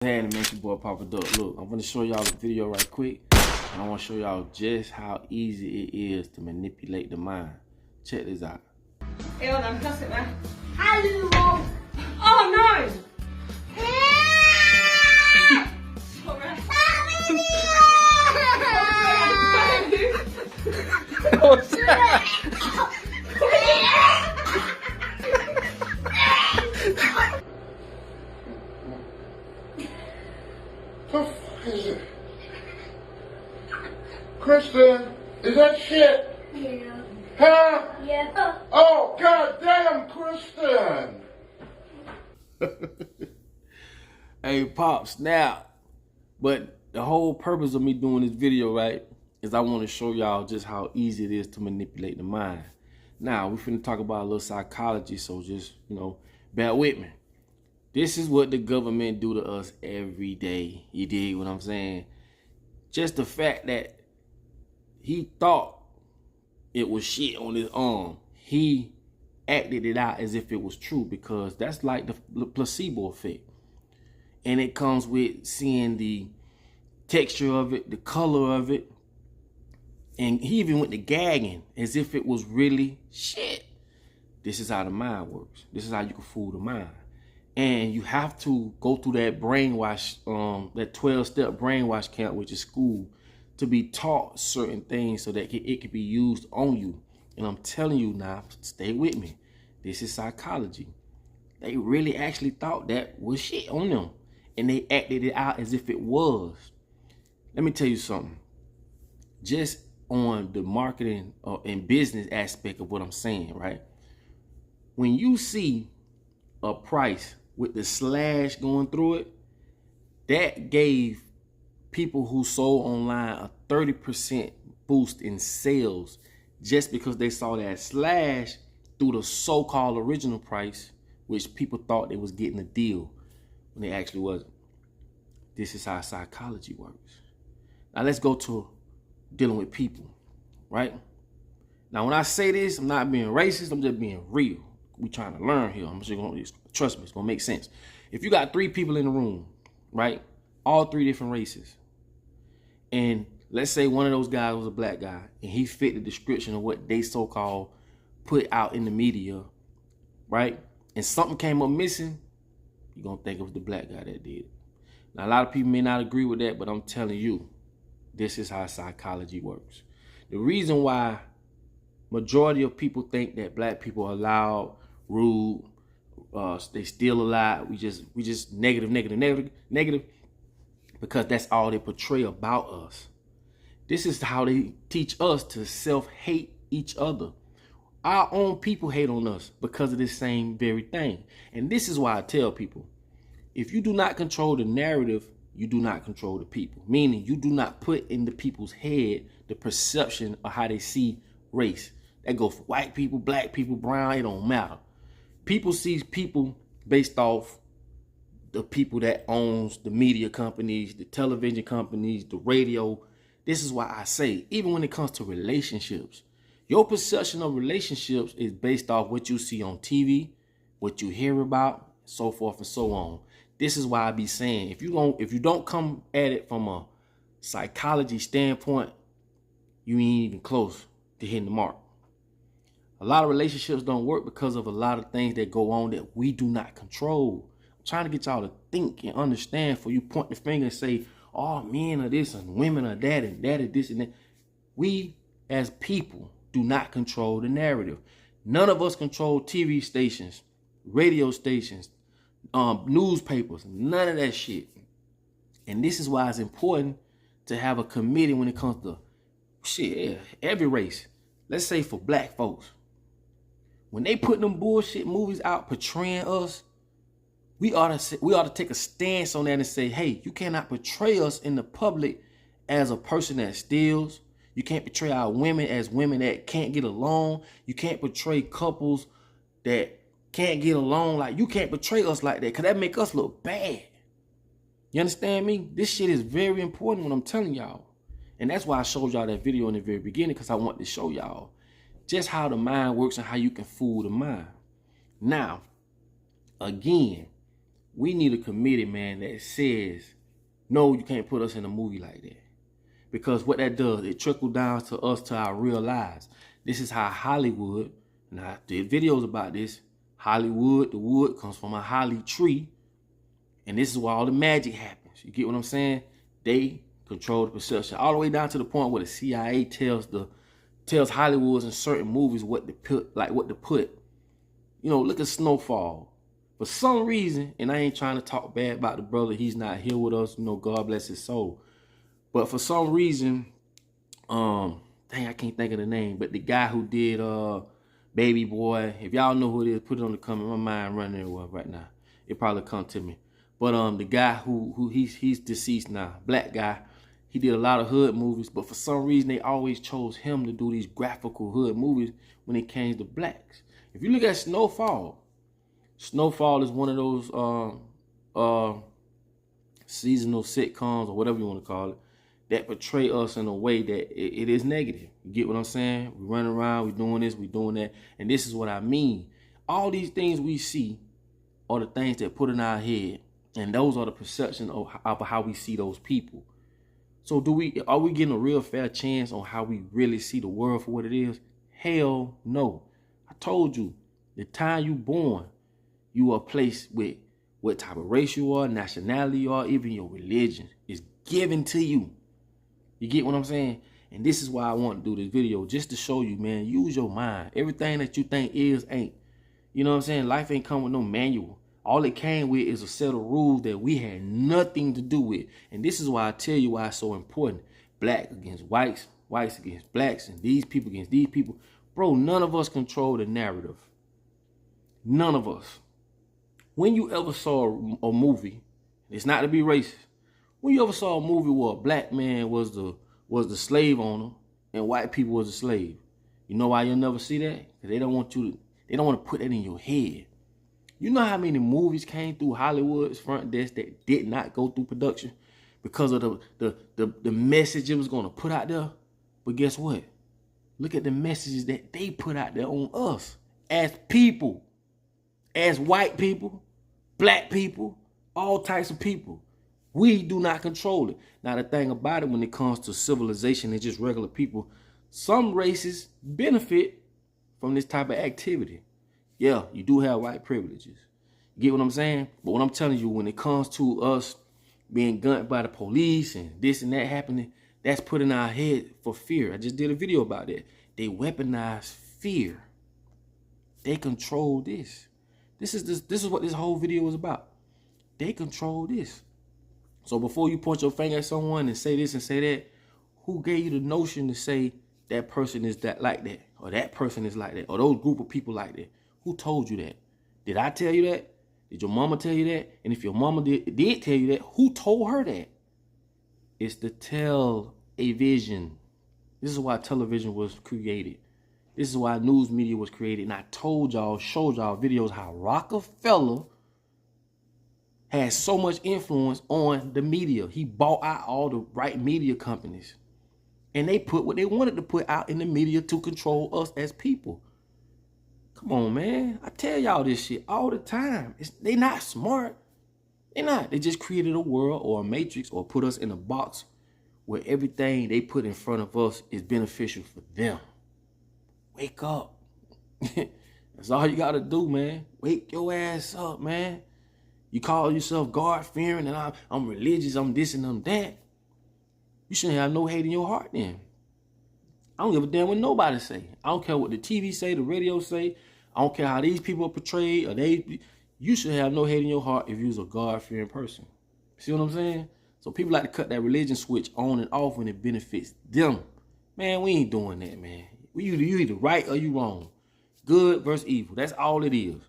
Hey, man, it's your boy Papa Duck. Look, I'm gonna show y'all the video right quick, and I want to show y'all just how easy it is to manipulate the mind. Check this out. Hey, hold on, toss it there. Hello. Oh no! What's that? Kristen, is that shit? Yeah. Huh? Yeah. Oh, goddamn, Kristen! Hey, Pops, now, but the whole purpose of me doing this video, right, is I want to show y'all just how easy it is to manipulate the mind. Now, we're finna talk about a little psychology, so just, bear with me. This is what the government do to us every day. You dig what I'm saying? Just the fact that he thought it was shit on his arm, he acted it out as if it was true, because that's like the placebo effect. And it comes with seeing the texture of it, the color of it. And he even went to gagging as if it was really shit. This is how the mind works. This is how you can fool the mind. And you have to go through that brainwash, that 12-step brainwash camp, which is school, to be taught certain things so that it can be used on you. And I'm telling you now, stay with me. This is psychology. They really actually thought that was shit on them. And they acted it out as if it was. Let me tell you something. Just on the marketing and business aspect of what I'm saying, right? When you see a price with the slash going through it, that gave people who sold online a 30% boost in sales just because they saw that slash through the so-called original price, which people thought they was getting a deal when they actually wasn't. This is how psychology works. Now let's go to dealing with people, right? Now when I say this, I'm not being racist, I'm just being real. We trying to learn here. I'm just gonna, trust me, it's gonna make sense. If you got 3 people in the room, right? All 3 different races. And let's say one of those guys was a black guy and he fit the description of what they so-called put out in the media, right? And something came up missing, you're gonna think it was the black guy that did it. Now, a lot of people may not agree with that, but I'm telling you, this is how psychology works. The reason why majority of people think that black people are loud, rude, they steal a lot, we just negative, because that's all they portray about us. This is how they teach us to self-hate each other. Our own people hate on us because of this same very thing. And this is why I tell people, if you do not control the narrative, you do not control the people. Meaning you do not put in the people's head the perception of how they see race. That goes for white people, black people, brown, it don't matter. People see people based off the people that owns the media companies, the television companies, the radio. This is why I say, even when it comes to relationships, your perception of relationships is based off what you see on TV, what you hear about, so forth and so on. This is why I be saying, if you don't come at it from a psychology standpoint, you ain't even close to hitting the mark. A lot of relationships don't work because of a lot of things that go on that we do not control. I'm trying to get y'all to think and understand before you point the finger and say, oh, men are this and women are that and that is this and that. We as people do not control the narrative. None of us control TV stations, radio stations, newspapers, none of that shit. And this is why it's important to have a committee when it comes to every race. Let's say for black folks, when they put them bullshit movies out portraying us, we ought to take a stance on that and say, hey, you cannot portray us in the public as a person that steals. You can't portray our women as women that can't get along. You can't portray couples that can't get along. Like, you can't portray us like that because that make us look bad. You understand me? This shit is very important when I'm telling y'all. And that's why I showed y'all that video in the very beginning, because I want to show y'all just how the mind works and how you can fool the mind. Now, again, We need a committee, man, that says, no, you can't put us in a movie like that. Because what that does, it trickles down to us, to our real lives. This is how Hollywood, and I did videos about this, Hollywood, the wood comes from a holly tree, and this is where all the magic happens. You get what I'm saying? They control the perception, all the way down to the point where the CIA tells Hollywoods in certain movies what to put. You know, look at Snowfall. For some reason, and I ain't trying to talk bad about the brother, he's not here with us, you know, God bless his soul. But for some reason, dang, I can't think of the name, but the guy who did Baby Boy, if y'all know who it is, put it on the comment. My mind running everywhere right now. It probably come to me. But the guy who he's deceased now, black guy, he did a lot of hood movies, but for some reason they always chose him to do these graphical hood movies when it came to blacks. If you look at Snowfall is one of those seasonal sitcoms or whatever you want to call it that portray us in a way that it is negative. You get what I'm saying? We run around, we doing this, we doing that, and this is what I mean. All these things we see are the things that put in our head, and those are the perception of how we see those people. So are we getting a real fair chance on how we really see the world for what it is? Hell no. I told you, the time you born, you are placed with what type of race you are, nationality you are, even your religion is given to you. You get what I'm saying? And this is why I want to do this video, just to show you, man, use your mind. Everything that you think is ain't. You know what I'm saying? Life ain't come with no manual. All it came with is a set of rules that we had nothing to do with. And this is why I tell you why it's so important. Black against whites, whites against blacks, and these people against these people. Bro, none of us control the narrative. None of us. When you ever saw a movie, it's not to be racist, when you ever saw a movie where a black man was the slave owner and white people was the slave, you know why you'll never see that? Because they don't want to put that in your head. You know how many movies came through Hollywood's front desk that did not go through production because of the message it was going to put out there? But guess what? Look at the messages that they put out there on us as people, as white people, black people, all types of people. We do not control it. Now, the thing about it, when it comes to civilization and just regular people, some races benefit from this type of activity. Yeah, you do have white privileges. You get what I'm saying? But what I'm telling you, when it comes to us being gunned by the police and this and that happening, that's put in our head for fear. I just did a video about that. They weaponize fear. They control this. This is what this whole video is about. They control this. So before you point your finger at someone and say this and say that, who gave you the notion to say that person is like that, or that person is like that, or those group of people like that? Who told you that? Did I tell you that? Did your mama tell you that? And if your mama did tell you that, who told her that? It's the television. This is why television was created. This is why news media was created. And I told y'all, showed y'all videos how Rockefeller has so much influence on the media. He bought out all the right media companies. And they put what they wanted to put out in the media to control us as people. Come on, man. I tell y'all this shit all the time. They not smart. They not. They just created a world or a matrix or put us in a box where everything they put in front of us is beneficial for them. Wake up. That's all you got to do, man. Wake your ass up, man. You call yourself God-fearing and I'm religious, I'm this and I'm that. You shouldn't have no hate in your heart then. I don't give a damn what nobody say. I don't care what the TV say, the radio say. I don't care how these people are portrayed. You should have no hate in your heart if you was a God-fearing person. See what I'm saying? So people like to cut that religion switch on and off when it benefits them. Man, we ain't doing that, man. You either right or you wrong. Good versus evil. That's all it is.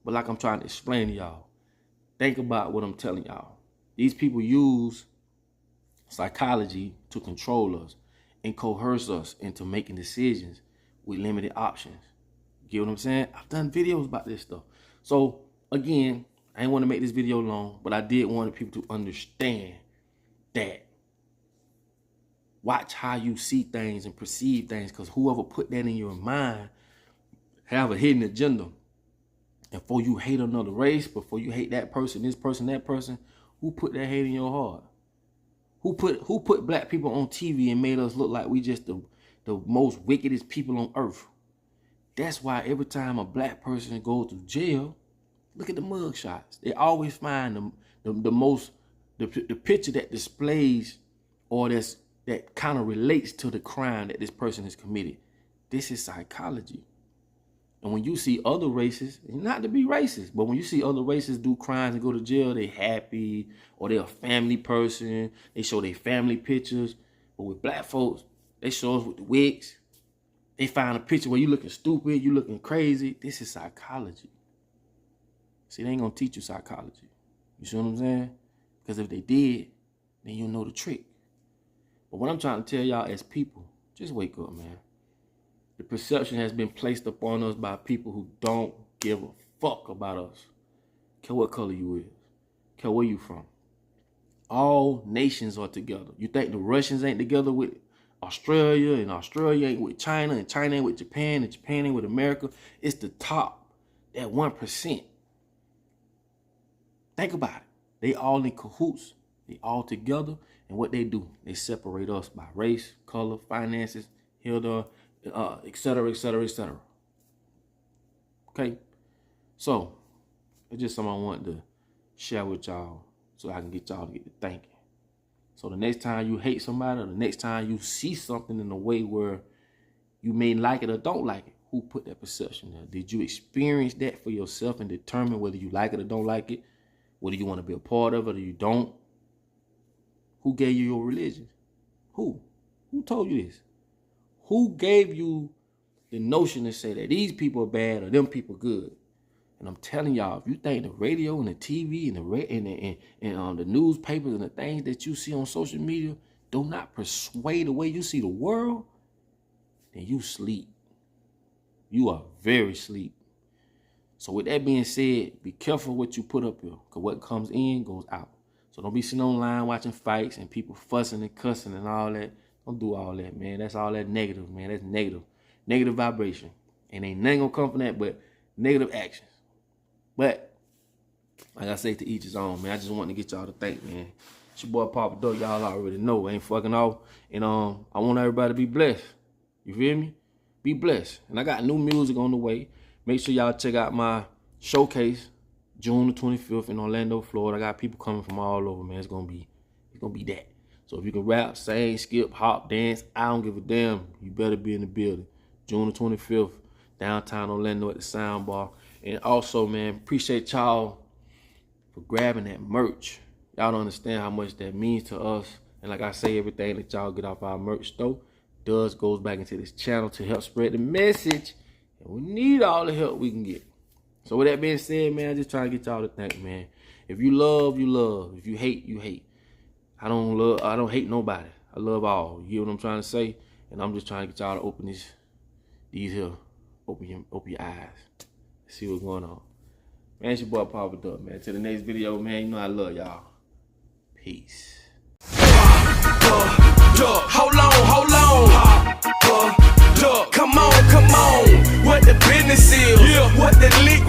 But like I'm trying to explain to y'all, think about what I'm telling y'all. These people use psychology to control us and coerce us into making decisions with limited options. Get what I'm saying? I've done videos about this stuff. So again, I didn't want to make this video long, but I did want people to understand that. Watch how you see things and perceive things, because whoever put that in your mind have a hidden agenda. And before you hate another race, before you hate that person, this person, that person, who put that hate in your heart? Who put black people on TV and made us look like we just the most wickedest people on earth? That's why every time a black person goes to jail, look at the mug shots. They always find the picture that displays or that kind of relates to the crime that this person has committed. This is psychology. And when you see other races, not to be racist, but when you see other races do crimes and go to jail, they happy, or they're a family person, they show their family pictures. But with black folks, they show us with the wigs. They find a picture where you looking stupid, you looking crazy. This is psychology. See, they ain't gonna teach you psychology. You see what I'm saying? Because if they did, then you'll know the trick. But what I'm trying to tell y'all as people, just wake up, man. The perception has been placed upon us by people who don't give a fuck about us. Care what color you is. Care where you from. All nations are together. You think the Russians ain't together with Australia, and Australia ain't with China, and China ain't with Japan, and Japan ain't with America? It's the top, that 1%. Think about it. They all in cahoots. They all together. And what they do, they separate us by race, color, finances, et cetera, et cetera, et cetera. Okay? So, it's just something I wanted to share with y'all so I can get y'all to get to thinking. So the next time you hate somebody, or the next time you see something in a way where you may like it or don't like it, who put that perception there? Did you experience that for yourself and determine whether you like it or don't like it? Whether you want to be a part of it or you don't? Who gave you your religion? Who? Who told you this? Who gave you the notion to say that these people are bad or them people good? And I'm telling y'all, if you think the radio and the TV and the newspapers and the things that you see on social media do not persuade the way you see the world, then you sleep. You are very sleep. So with that being said, be careful what you put up here, because what comes in goes out. So don't be sitting online watching fights and people fussing and cussing and all that. Don't do all that, man. That's all that negative, man. That's negative. Negative vibration. And ain't nothing gonna come from that but negative actions. But, like I say, to each his own, man. I just want to get y'all to think, man. It's your boy Papa Duck. Y'all already know. Ain't fucking off. And I want everybody to be blessed. You feel me? Be blessed. And I got new music on the way. Make sure y'all check out my showcase, June the 25th in Orlando, Florida. I got people coming from all over, man. It's gonna be that. So if you can rap, sing, skip, hop, dance, I don't give a damn. You better be in the building. June the 25th, downtown Orlando at the Sound Bar. And also, man, appreciate y'all for grabbing that merch. Y'all don't understand how much that means to us. And like I say, everything that y'all get off our merch store goes back into this channel to help spread the message. And we need all the help we can get. So with that being said, man, I just trying to get y'all to think, man. If you love, you love. If you hate, you hate. I don't hate nobody. I love all. You hear what I'm trying to say? And I'm just trying to get y'all to open these here. Open your eyes. See what's going on. Man, it's your boy Papa Duck, man. Till the next video, man. You know I love y'all. Peace. Hold on. Come on. What the business is, what the lick